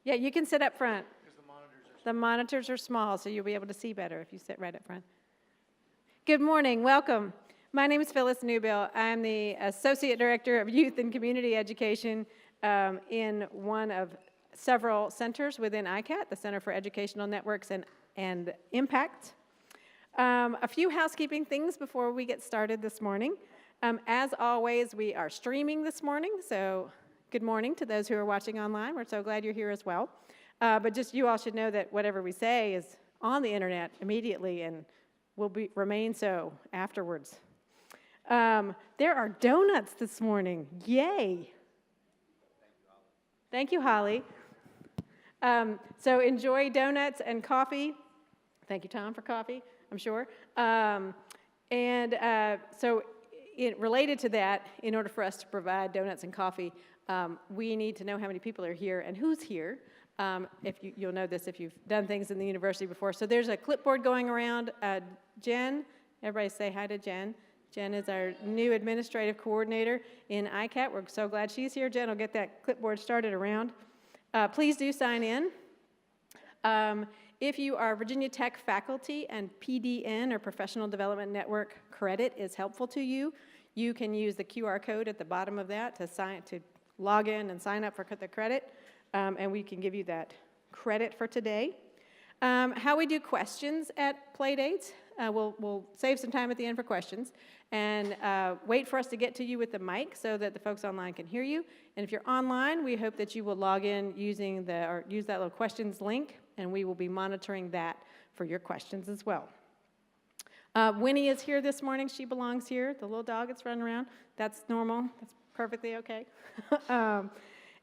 Yeah, you can sit up front. The monitors are small, so you'll be able to see better if you sit right up front. Good morning, welcome. My name is Phyllis Newbill. I'm the Associate Director of Youth and Community Education in one of several centers within ICAT, the Center for Educational Networks and Impact. A few housekeeping things before we get started this morning. As always, we are streaming this morning, so good morning to those who are watching online. We're so glad you're here as well. But just you all should know that whatever we say is on the internet immediately and will remain so afterwards. There are donuts this morning. Yay! Thank you, Holly. So enjoy donuts and coffee. Thank you, Tom, for coffee, I'm sure. Related to that, in order for us to provide donuts and coffee, we need to know how many people are here and who's here. You'll know this if you've done things in the university before. So there's a clipboard going around. Jen, everybody say hi to Jen. Jen is our new administrative coordinator in ICAT. We're so glad she's here. Jen will get that clipboard started around. Please do sign in. If you are Virginia Tech faculty and PDN or Professional Development Network credit is helpful to you, you can use the QR code at the bottom of that to log in and sign up for the credit, and we can give you that credit for today. How we do questions at Playdates, we'll save some time at the end for questions, and wait for us to get to you with the mic so that the folks online can hear you. And if you're online, we hope that you will log in use that little questions link, and we will be monitoring that for your questions as well. Winnie is here this morning. She belongs here. The little dog that's running around. That's normal. That's perfectly okay.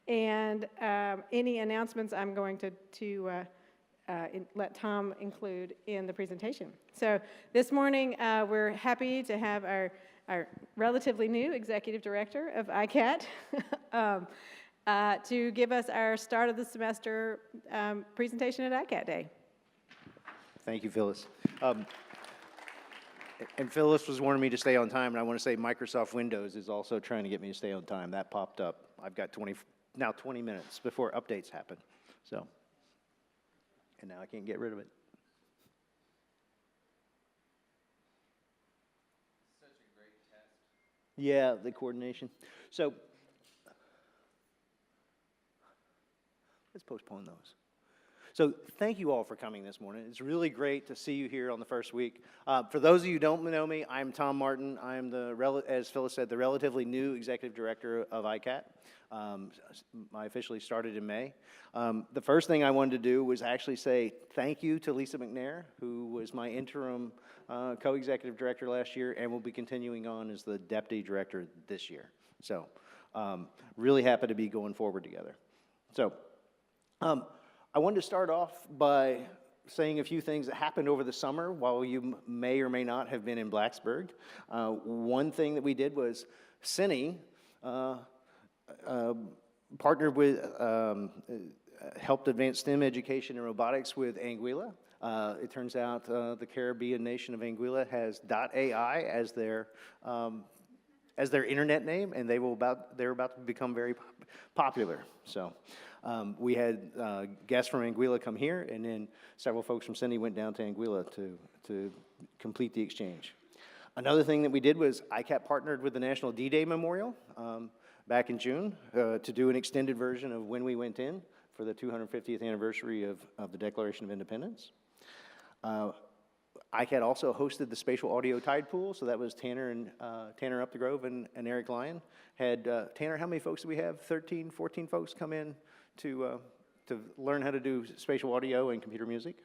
Any announcements I'm going to let Tom include in the presentation. So this morning, we're happy to have our relatively new executive director of ICAT to give us our start of the semester presentation at ICAT Day. Thank you, Phyllis. And Phyllis was wanting me to stay on time, and I want to say Microsoft Windows is also trying to get me to stay on time. That popped up. I've got 20 minutes before updates happen. So, and now I can't get rid of it. Such a great test. Yeah, the coordination. So, let's postpone those. So thank you all for coming this morning. It's really great to see you here on the first week. For those of you who don't know me, I'm Tom Martin. I'm as Phyllis said, the relatively new executive director of ICAT. I officially started in May. The first thing I wanted to do was actually say thank you to Lisa McNair, who was my interim co-executive director last year and will be continuing on as the deputy director this year. So really happy to be going forward together. So. I wanted to start off by saying a few things that happened over the summer while you may or may not have been in Blacksburg. One thing that we did was Cindy partnered with, helped advance STEM education and robotics with Anguilla. It turns out the Caribbean nation of Anguilla has .ai as their internet name, and they're about to become very popular. So. We had guests from Anguilla come here, and then several folks from Cindy went down to Anguilla to complete the exchange. Another thing that we did was ICAT partnered with the National D-Day Memorial back in June to do an extended version of When We Went In for the 250th anniversary of the Declaration of Independence. ICAT also hosted the Spatial Audio Tide Pool, so that was Tanner Up the Grove and Eric Lyon. Tanner, how many folks do we have? 13, 14 folks come in to learn how to do spatial audio and computer music.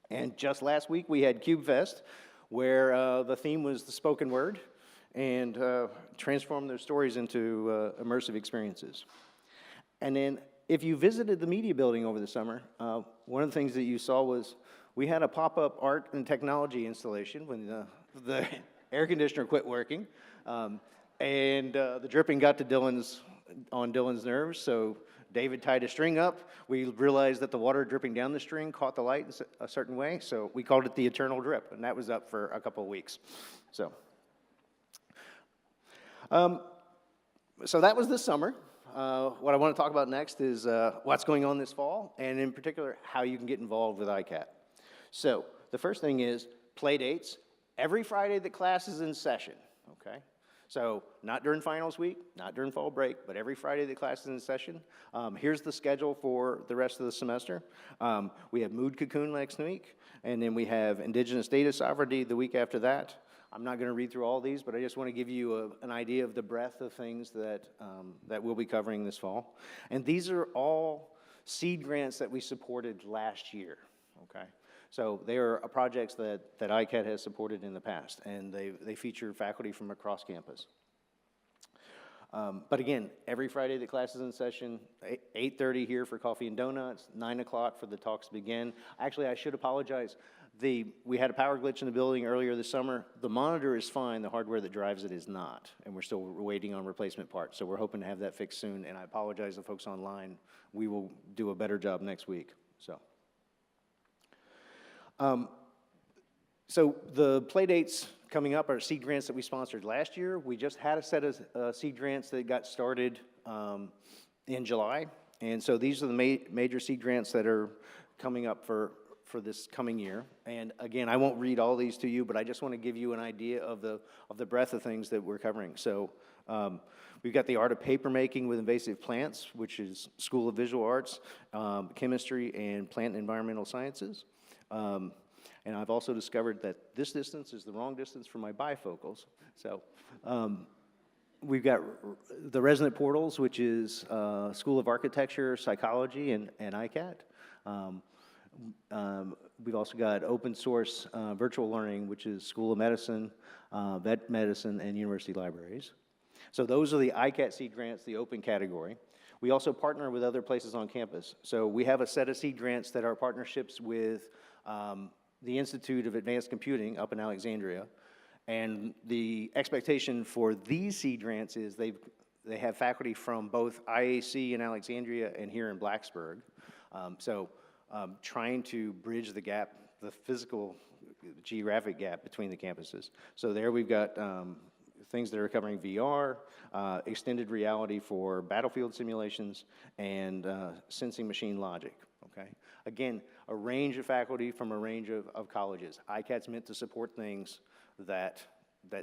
And just last week we had CubeFest, where the theme was the spoken word, and transform their stories into immersive experiences. And then if you visited the media building over the summer, one of the things that you saw was we had a pop-up art and technology installation when the air conditioner quit working, and the dripping got to Dylan's nerves, so David tied a string up. We realized that the water dripping down the string caught the light in a certain way, so we called it the eternal drip, and that was up for a couple of weeks. So that was this summer. what I want to talk about next is what's going on this fall, and in particular, how you can get involved with ICAT. So the first thing is Playdates. Every Friday that class is in session, okay? So not during finals week, not during fall break, but every Friday that class is in session. Here's the schedule for the rest of the semester. We have Mood Cocoon next week, and then we have Indigenous Data Sovereignty the week after that. I'm not going to read through all these, but I just want to give you an idea of the breadth of things that, that we'll be covering this fall. And these are all seed grants that we supported last year, okay? So they are projects that ICAT has supported in the past, and they feature faculty from across campus. But again, every Friday the class is in session, 8:30 here for coffee and donuts, 9 o'clock for the talks to begin. Actually, I should apologize. We had a power glitch in the building earlier this summer. The monitor is fine, the hardware that drives it is not, and we're still waiting on replacement parts. So we're hoping to have that fixed soon, and I apologize to folks online. We will do a better job next week, so. So the Playdates coming up are seed grants that we sponsored last year. We just had a set of seed grants that got started in July. And so these are the major seed grants that are coming up for this coming year. And again, I won't read all these to you, but I just want to give you an idea of the breadth of things that we're covering. So we've got the Art of Papermaking with Invasive Plants, which is School of Visual Arts, Chemistry, and Plant and Environmental Sciences. And I've also discovered that this distance is the wrong distance for my bifocals. So we've got the Resonant Portals, which is School of Architecture, Psychology, and ICAT. We've also got Open Source Virtual Learning, which is School of Medicine, Vet Medicine, and University Libraries. So those are the ICAT seed grants, the open category. We also partner with other places on campus. So we have a set of seed grants that are partnerships with the Institute of Advanced Computing up in Alexandria. And the expectation for these seed grants is they have faculty from both IAC in Alexandria and here in Blacksburg. Trying to bridge the gap, the physical geographic gap between the campuses. So there we've got things that are covering VR, extended reality for battlefield simulations, and sensing machine logic, okay? Again, a range of faculty from a range of colleges. ICAT's meant to support things that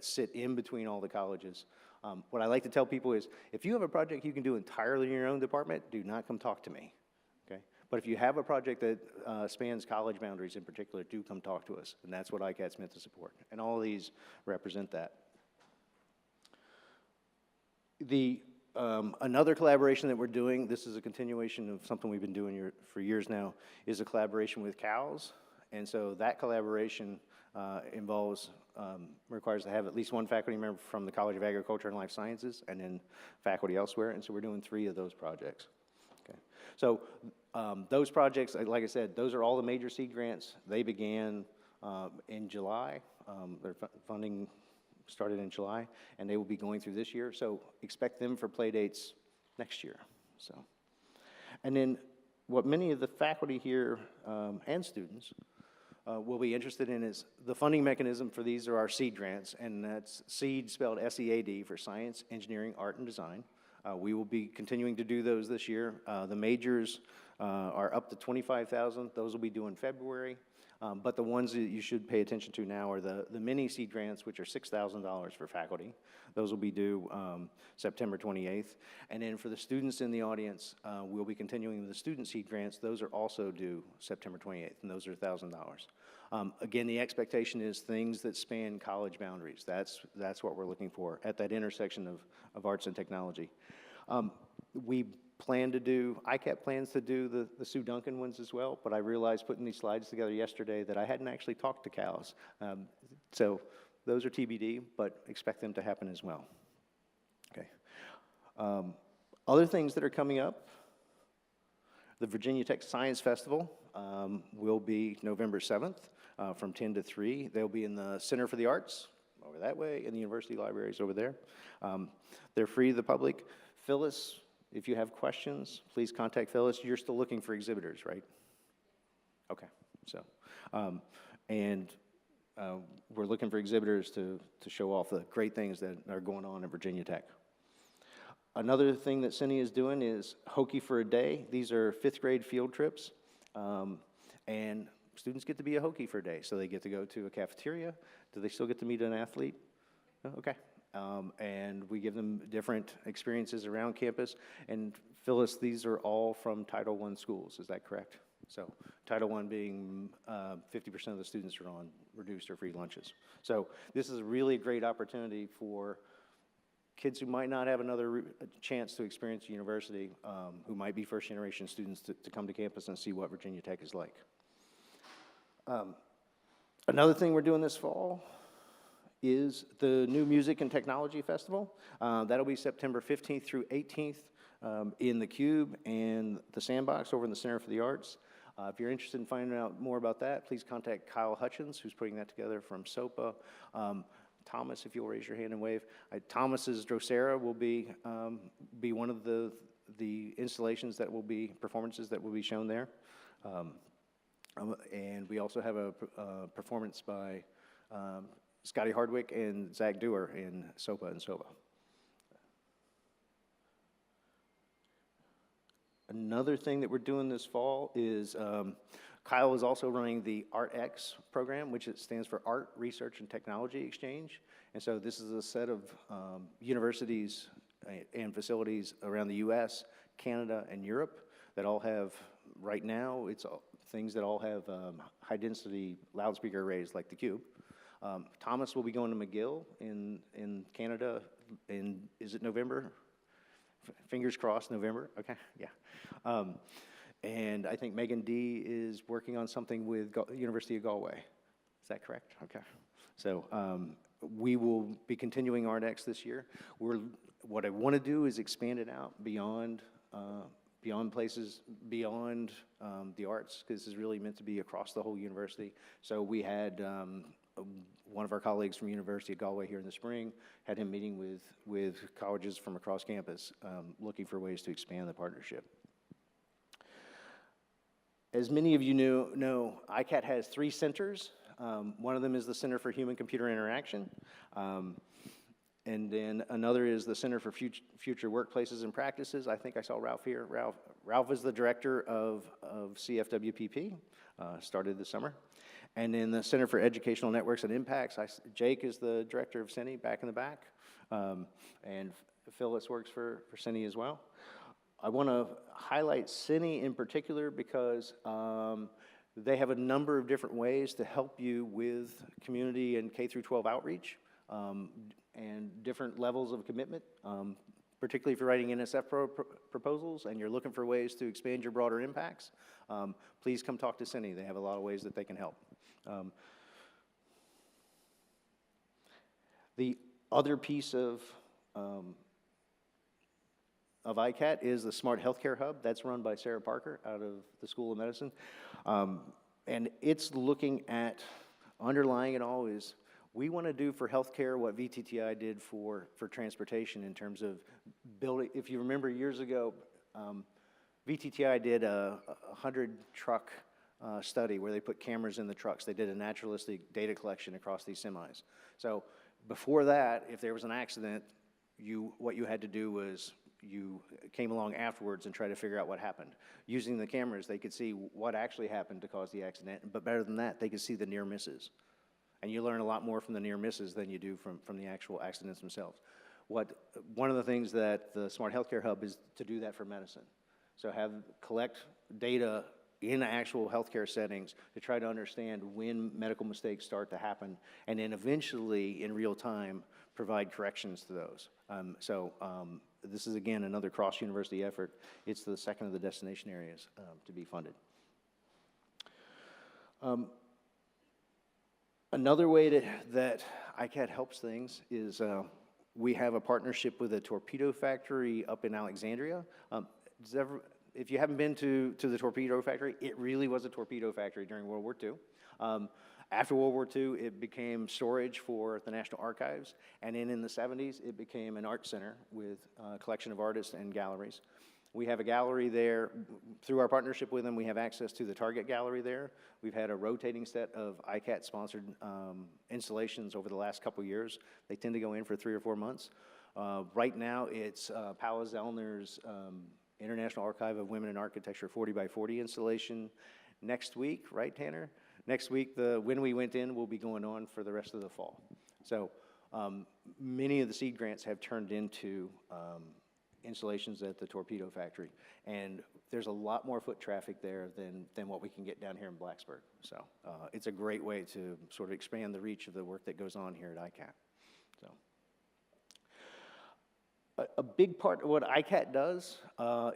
sit in between all the colleges. What I like to tell people is, if you have a project you can do entirely in your own department, do not come talk to me, okay? But if you have a project that spans college boundaries in particular, do come talk to us, and that's what ICAT's meant to support. And all of these represent that. Another collaboration that we're doing, this is a continuation of something we've been doing for years now, is a collaboration with CALS. And so that collaboration requires to have at least one faculty member from the College of Agriculture and Life Sciences, and then faculty elsewhere. And so we're doing 3 of those projects. Okay. So those projects, like I said, those are all the major seed grants. They began in July. Their funding started in July, and they will be going through this year. So expect them for Playdates next year. So, and then what many of the faculty here and students will be interested in is the funding mechanism for these are our seed grants, and that's SEED spelled S-E-A-D for Science, Engineering, Art, and Design. We will be continuing to do those this year. The majors are up to $25,000. Those will be due in February. But the ones that you should pay attention to now are the mini seed grants, which are $6,000 for faculty. Those will be due September 28th. And then for the students in the audience, we'll be continuing with the student seed grants. Those are also due September 28th, and those are $1,000. Again, the expectation is things that span college boundaries. That's what we're looking for at that intersection of arts and technology. ICAT plans to do the Sue Duncan ones as well, but I realized putting these slides together yesterday that I hadn't actually talked to CALS. So those are TBD, but expect them to happen as well. Okay. Other things that are coming up, the Virginia Tech Science Festival will be November 7th from 10 to 3. They'll be in the Center for the Arts over that way, and the university libraries over there. They're free to the public. Phyllis, if you have questions, please contact Phyllis. You're still looking for exhibitors, right? Okay, so, we're looking for exhibitors to show off the great things that are going on in Virginia Tech. Another thing that Cindy is doing is Hokey for a Day. These are 5th grade field trips. And students get to be a Hokey for a day. So they get to go to a cafeteria. Do they still get to meet an athlete? Oh, okay. And we give them different experiences around campus. And Phyllis, these are all from Title I schools. Is that correct? So Title I being 50% of the students are on reduced or free lunches. So this is really a great opportunity for kids who might not have another chance to experience university, who might be first-generation students, to come to campus and see what Virginia Tech is like. Another thing we're doing this fall is the new Music and Technology Festival. That'll be September 15th through 18th in the Cube and the Sandbox over in the Center for the Arts. If you're interested in finding out more about that, please contact Kyle Hutchins, who's putting that together from SOPA. Thomas, if you'll raise your hand and wave. Thomas's Drosera will be one of the installations that will be, performances that will be shown there. And we also have a performance by Scotty Hardwick and Zach Dewar in SOPA and SOPA. Another thing that we're doing this fall is Kyle is also running the ArtX program, which it stands for Art, Research, and Technology Exchange. And so this is a set of universities and facilities around the US, Canada, and Europe that all have, right now, it's things that all have high-density loudspeaker arrays like the Cube. Thomas will be going to McGill in Canada in, is it November? Fingers crossed, November, okay, yeah. And I think Megan D is working on something with University of Galway. Is that correct? Okay. So we will be continuing ArtX this year. What I want to do is expand it out beyond places, beyond the arts, because this is really meant to be across the whole university. So we had one of our colleagues from University of Galway here in the spring, had him meeting with colleges from across campus, looking for ways to expand the partnership. As many of you know, ICAT has 3 centers. One of them is the Center for Human-Computer Interaction. And then another is the Center for Future Workplaces and Practices. I think I saw Ralph here. Ralph is the director of CFWPP, started this summer. And then the Center for Educational Networks and Impacts, Jake is the director of CENI, back in the back. And Phyllis works for CENI as well. I want to highlight CENI in particular because they have a number of different ways to help you with community and K through 12 outreach and different levels of commitment, particularly if you're writing NSF proposals and you're looking for ways to expand your broader impacts. Please come talk to CENI. They have a lot of ways that they can help. The other piece of ICAT is the Smart Healthcare Hub. That's run by Sarah Parker out of the School of Medicine. And it's looking at, underlying it all is, we want to do for healthcare what VTTI did for transportation in terms of building. If you remember years ago, VTTI did a 100-truck study where they put cameras in the trucks. They did a naturalistic data collection across these semis. So before that, if there was an accident, what you had to do was you came along afterwards and tried to figure out what happened. Using the cameras, they could see what actually happened to cause the accident, but better than that, they could see the near misses. And you learn a lot more from the near misses than you do from the actual accidents themselves. One of the things that the Smart Healthcare Hub is to do that for medicine. So collect data in actual healthcare settings to try to understand when medical mistakes start to happen, and then eventually, in real time, provide corrections to those. This is, again, another cross-university effort. It's the second of the destination areas to be funded. Another way that ICAT helps things is we have a partnership with a torpedo factory up in Alexandria. If you haven't been to the torpedo factory, it really was a torpedo factory during World War II. After World War II, it became storage for the National Archives, and then in the 70s, it became an art center with a collection of artists and galleries. We have a gallery there. Through our partnership with them, we have access to the Target Gallery there. We've had a rotating set of ICAT-sponsored installations over the last couple years. They tend to go in for 3 or 4 months. Right now, it's Paula Zellner's International Archive of Women in Architecture 40 by 40 installation next week, right, Tanner? Next week, the When We Went In will be going on for the rest of the fall. So many of the seed grants have turned into installations at the torpedo factory, and there's a lot more foot traffic there than what we can get down here in Blacksburg. So it's a great way to sort of expand the reach of the work that goes on here at ICAT. So a big part of what ICAT does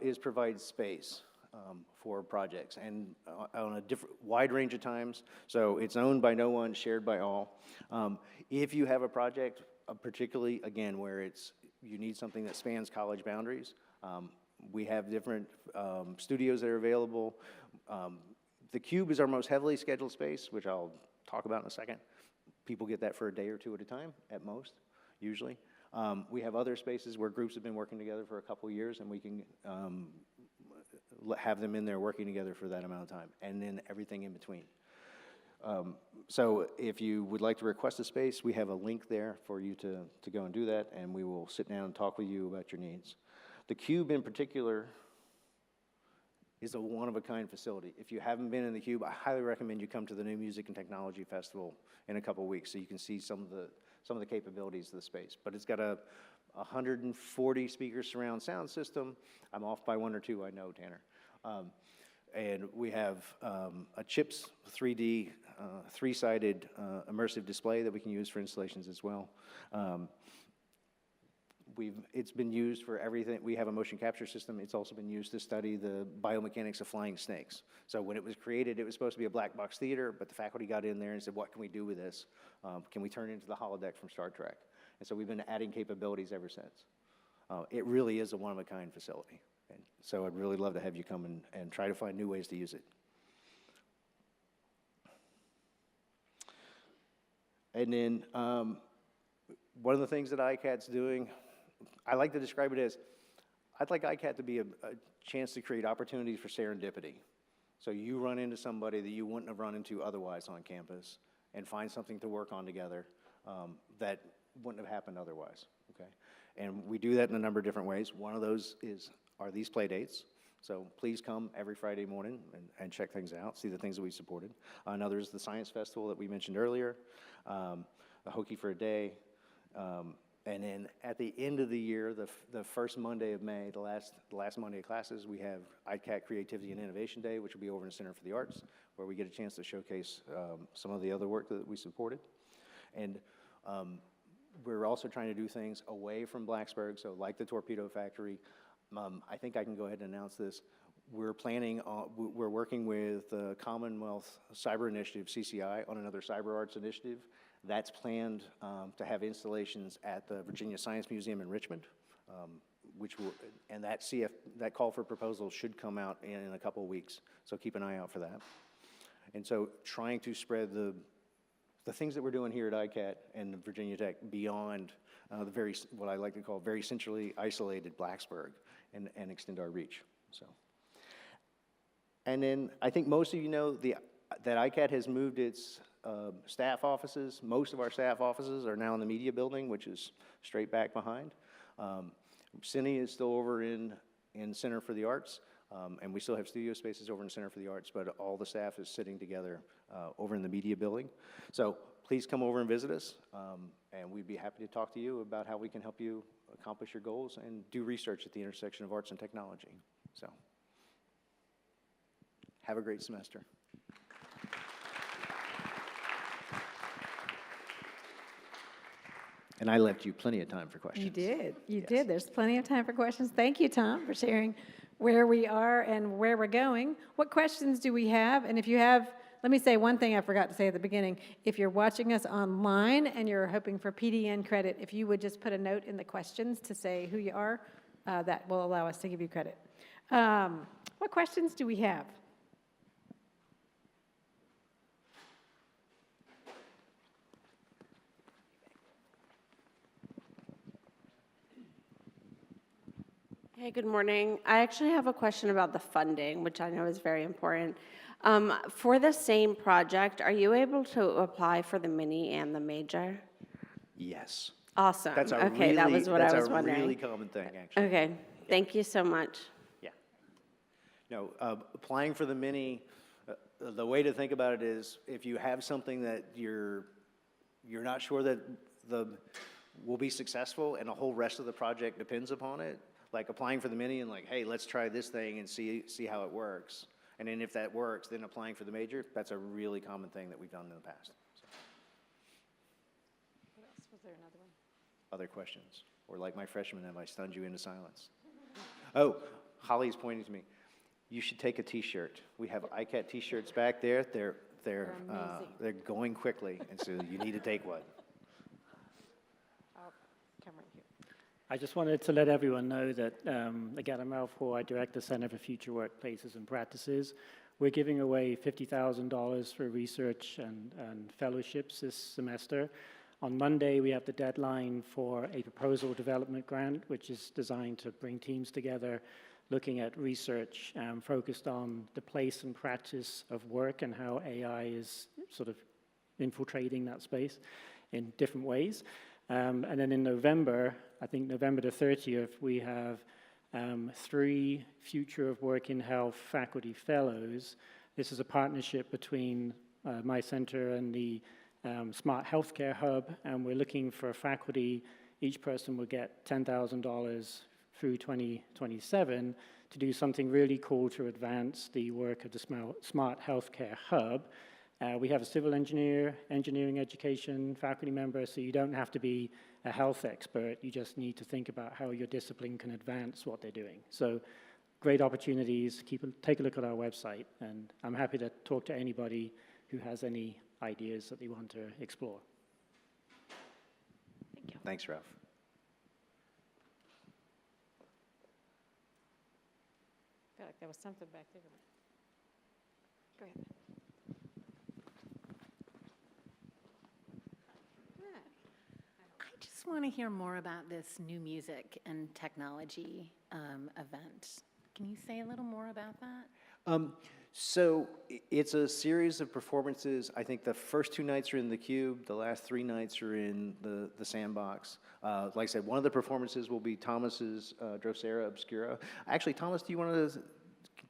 is provide space for projects, and on a wide range of times. So it's owned by no one, shared by all. If you have a project, particularly, again, where you need something that spans college boundaries, we have different studios that are available. The Cube is our most heavily scheduled space, which I'll talk about in a second. People get that for a day or two at a time, at most, usually. We have other spaces where groups have been working together for a couple of years, and we can have them in there working together for that amount of time, and then everything in between. So if you would like to request a space, we have a link there for you to go and do that, and we will sit down and talk with you about your needs. The Cube in particular is a one-of-a-kind facility. If you haven't been in the Cube, I highly recommend you come to the New Music and Technology Festival in a couple of weeks so you can see some of the capabilities of the space. But it's got a 140 speaker surround sound system. I'm off by one or two, I know, Tanner. And we have a CHIPS 3D, three-sided immersive display that we can use for installations as well. It's been used for everything. We have a motion capture system. It's also been used to study the biomechanics of flying snakes. So when it was created, it was supposed to be a black box theater, but the faculty got in there and said, what can we do with this? Can we turn it into the holodeck from Star Trek? And so we've been adding capabilities ever since. It really is a one-of-a-kind facility. And so I'd really love to have you come and try to find new ways to use it. And then one of the things that ICAT's doing, I like to describe it as, I'd like ICAT to be a chance to create opportunities for serendipity. So you run into somebody that you wouldn't have run into otherwise on campus and find something to work on together that wouldn't have happened otherwise, okay? And we do that in a number of different ways. One of those are these play dates. So please come every Friday morning and check things out, see the things that we supported. Another is the Science Festival that we mentioned earlier, the Hockey for a Day, and then at the end of the year, the first Monday of May, the last Monday of classes, we have ICAT Creativity and Innovation Day, which will be over in the Center for the Arts, where we get a chance to showcase some of the other work that we supported. And we're also trying to do things away from Blacksburg, so like the Torpedo Factory. I think I can go ahead and announce this. We're working with the Commonwealth Cyber Initiative, CCI, on another cyber arts initiative. That's planned to have installations at the Virginia Science Museum in Richmond, and that call for proposals should come out in a couple of weeks, so keep an eye out for that. And so trying to spread the things that we're doing here at ICAT and Virginia Tech beyond what I like to call very centrally isolated Blacksburg and extend our reach. So, and then I think most of you know that ICAT has moved its staff offices. Most of our staff offices are now in the media building, which is straight back behind. Cine is still over in Center for the Arts, and we still have studio spaces over in Center for the Arts, but all the staff is sitting together over in the media building. So please come over and visit us, and we'd be happy to talk to you about how we can help you accomplish your goals and do research at the intersection of arts and technology. So have a great semester. And I left you plenty of time for questions. You did. You Yes. did. There's plenty of time for questions. Thank you, Tom, for sharing where we are and where we're going. What questions do we have? And if you have, let me say one thing I forgot to say at the beginning. If you're watching us online and you're hoping for PDN credit, if you would just put a note in the questions to say who you are, that will allow us to give you credit. What questions do we have? Hey, good morning. I actually have a question about the funding, which I know is very important. For the same project, are you able to apply for the mini and the major? Yes. Awesome. That's a Okay, that really, was what I was that's a wondering. really common thing, actually. Okay, thank you so much. Yeah. No, applying for the mini, the way to think about it is if you have something that you're not sure that will be successful and the whole rest of the project depends upon it, like applying for the mini and like, hey, let's try this thing and see how it works. And then if that works, then applying for the major, that's a really common thing that we've done in the past. So, What else? Was there another one? other questions? Or like my freshman, have I stunned you into silence? Oh, Holly's pointing to me. You should take a T-shirt. We have ICAT T-shirts back there. They're going quickly, and so you need to take one. I'll come right here. I just wanted to let everyone know that, again, I'm Ralph Hoare, I direct the Center for Future Workplaces and Practices. We're giving away $50,000 for research and fellowships this semester. On Monday, we have the deadline for a proposal development grant, which is designed to bring teams together looking at research focused on the place and practice of work and how AI is sort of infiltrating that space in different ways. And then in November, I think November the 30th, we have 3 Future of Work in Health faculty fellows. This is a partnership between my center and the Smart Healthcare Hub, and we're looking for faculty. Each person will get $10,000 through 2027 to do something really cool to advance the work of the Smart Healthcare Hub. We have a civil engineering education faculty member, so you don't have to be a health expert. You just need to think about how your discipline can advance what they're doing. So great opportunities. Take a look at our website, and I'm happy to talk to anybody who has any ideas that they want to explore. Thank you. Thanks, Ralph. I feel like there was something back there. Go ahead. I just want to hear more about this new music and technology event. Can you say a little more about that? So it's a series of performances. I think the first 2 nights are in the Cube. The last 3 nights are in the Sandbox. Like I said, one of the performances will be Thomas's Drosera Obscura. Actually, Thomas, do you want to,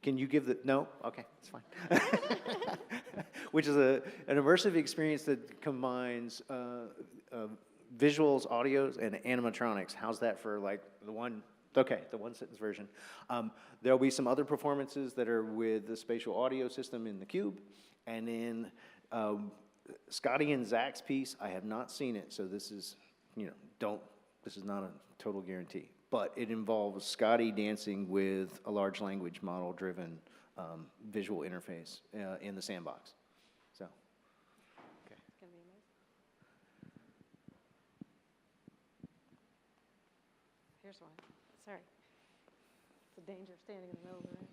can you give the, no? Okay, it's fine. Which is an immersive experience that combines visuals, audios, and animatronics. How's that for like the one sentence version. There'll be some other performances that are with the spatial audio system in the Cube. And then Scotty and Zach's piece, I have not seen it, so this is, this is not a total guarantee. But it involves Scotty dancing with a large language model driven visual interface in the Sandbox. So, okay. It's gonna be amazing. Here's one. Sorry. It's a danger standing in the middle of the room.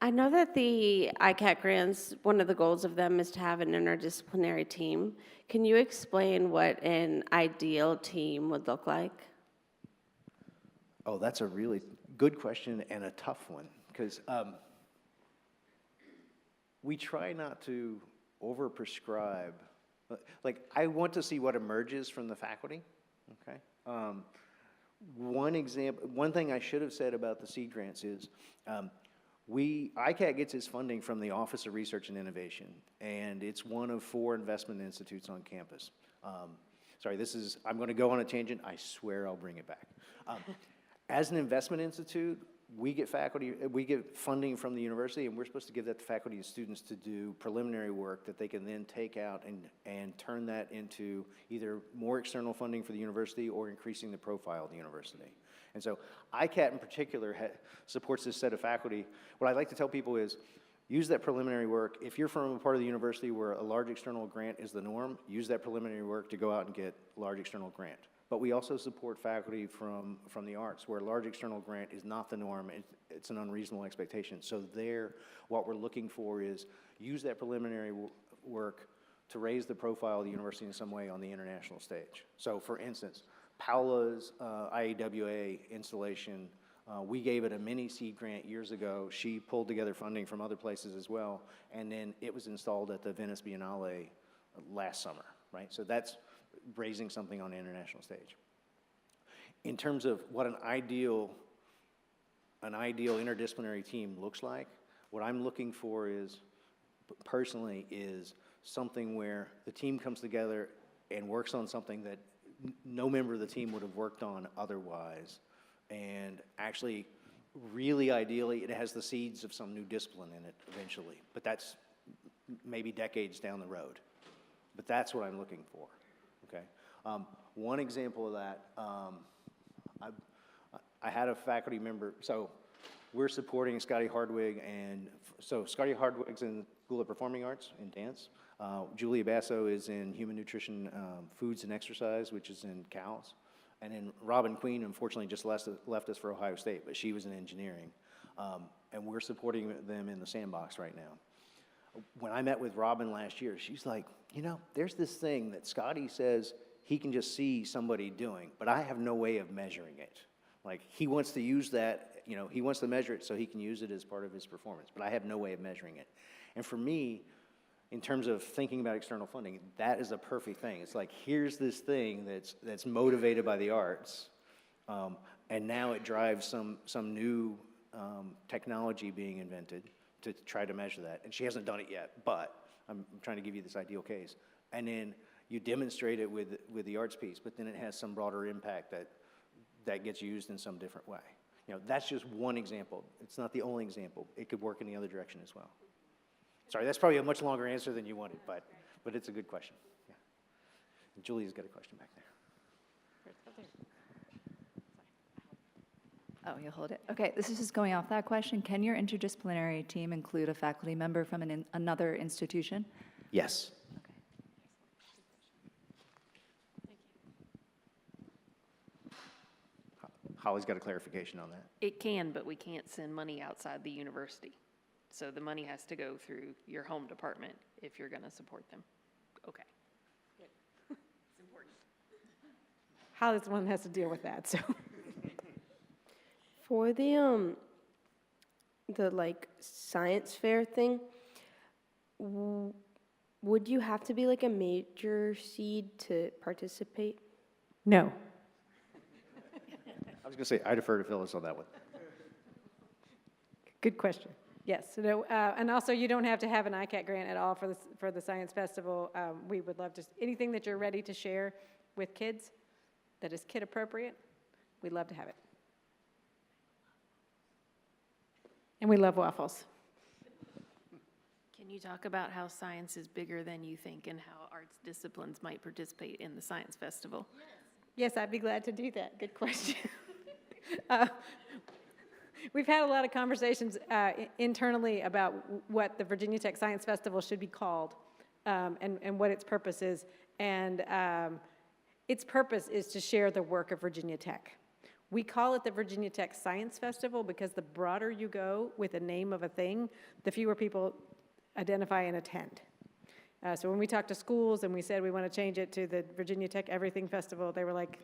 I know that the ICAT grants, one of the goals of them is to have an interdisciplinary team. Can you explain what an ideal team would look like? Oh, that's a really good question and a tough one, because we try not to overprescribe. Like, I want to see what emerges from the faculty, okay? One thing I should have said about the seed grants is ICAT gets its funding from the Office of Research and Innovation, and it's one of 4 investment institutes on campus. Sorry, I'm going to go on a tangent. I swear I'll bring it back. As an investment institute, we get funding from the university, and we're supposed to give that to faculty and students to do preliminary work that they can then take out and turn that into either more external funding for the university or increasing the profile of the university. And so ICAT in particular supports this set of faculty. What I'd like to tell people is use that preliminary work. If you're from a part of the university where a large external grant is the norm, use that preliminary work to go out and get a large external grant. But we also support faculty from the arts where a large external grant is not the norm. It's an unreasonable expectation. So what we're looking for is use that preliminary work to raise the profile of the university in some way on the international stage. So for instance, Paula's IAWA installation, we gave it a mini seed grant years ago. She pulled together funding from other places as well, and then it was installed at the Venice Biennale last summer, right? So raising something on the international stage. In terms of what an ideal interdisciplinary team looks like, what I'm looking for is, personally, is something where the team comes together and works on something that no member of the team would have worked on otherwise. And actually, really ideally, it has the seeds of some new discipline in it eventually. But that's maybe decades down the road. But that's what I'm looking for, okay? One example of that, I had a faculty member, so we're supporting Scotty Hardwig, and so Scotty Hardwig's in School of Performing Arts in dance. Julia Basso is in Human Nutrition, Foods and Exercise, which is in CALS. And then Robin Queen, unfortunately, just left us for Ohio State, but she was in engineering. And we're supporting them in the sandbox right now. When I met with Robin last year, she's like, you know, there's this thing that Scotty says he can just see somebody doing, but I have no way of measuring it. Like, he wants to use that, you know, he wants to measure it so he can use it as part of his performance, but I have no way of measuring it. And for me, in terms of thinking about external funding, that is a perfect thing. It's like, here's this thing that's motivated by the arts, and now it drives some new technology being invented to try to measure that. And she hasn't done it yet, but I'm trying to give you this ideal case. And then you demonstrate it with the arts piece, but then it has some broader impact that gets used in some different way. You know, that's just one example. It's not the only example. It could work in the other direction as well. Sorry, that's probably a much longer answer than you wanted, but it's a good question. Yeah. And Julia's got a question back there. Oh, you'll hold it. Okay, this is just going off that question. Can your interdisciplinary team include a faculty member from another institution? Yes. Holly's got a clarification on that. It can, but we can't send money outside the university. So the money has to go through your home department if you're going to support them. Okay. Good. It's important. Holly's the one that has to deal with that, so. For the like science fair thing, would you have to be like a major seed to participate? No. I was going to say, I defer to Phyllis on that one. Good question. Yes, so, and also you don't have to have an ICAT grant at all for the Science Festival. We would love to, anything that you're ready to share with kids that is kid appropriate, we'd love to have it. And we love waffles. Can you talk about how science is bigger than you think and how arts disciplines might participate in the Science Festival? Yes, I'd be glad to do that. Good question. We've had a lot of conversations internally about what the Virginia Tech Science Festival should be called and what its purpose is. And its purpose is to share the work of Virginia Tech. We call it the Virginia Tech Science Festival because the broader you go with the name of a thing, the fewer people identify and attend. So when we talked to schools and we said we want to change it to the Virginia Tech Everything Festival, they were like,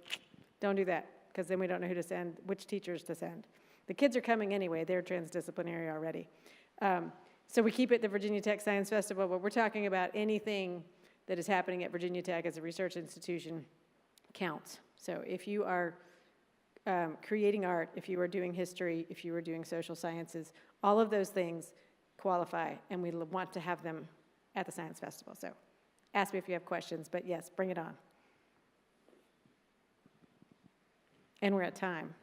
don't do that, because then we don't know who to send, which teachers to send. The kids are coming anyway. They're transdisciplinary already. So we keep it the Virginia Tech Science Festival, but we're talking about anything that is happening at Virginia Tech as a research institution counts. So if you are creating art, if you are doing history, if you are doing social sciences, all of those things qualify, and we want to have them at the Science Festival. So ask me if you have questions, but yes, bring it on. And we're at time.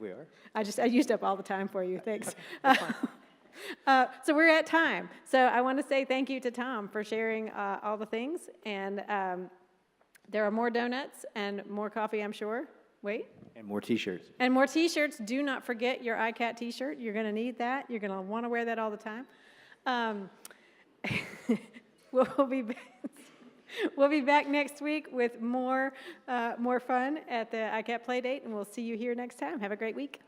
We are? I used up all the time for you, thanks. So we're at time. So I want to say thank you to Tom for sharing all the things. And there are more donuts and more coffee, I'm sure. Wait. And more T-shirts. And more T-shirts. Do not forget your ICAT T-shirt. You're going to need that. You're going to want to wear that all the time. We'll be back next week with more fun at the ICAT Playdate, and we'll see you here next time. Have a great week.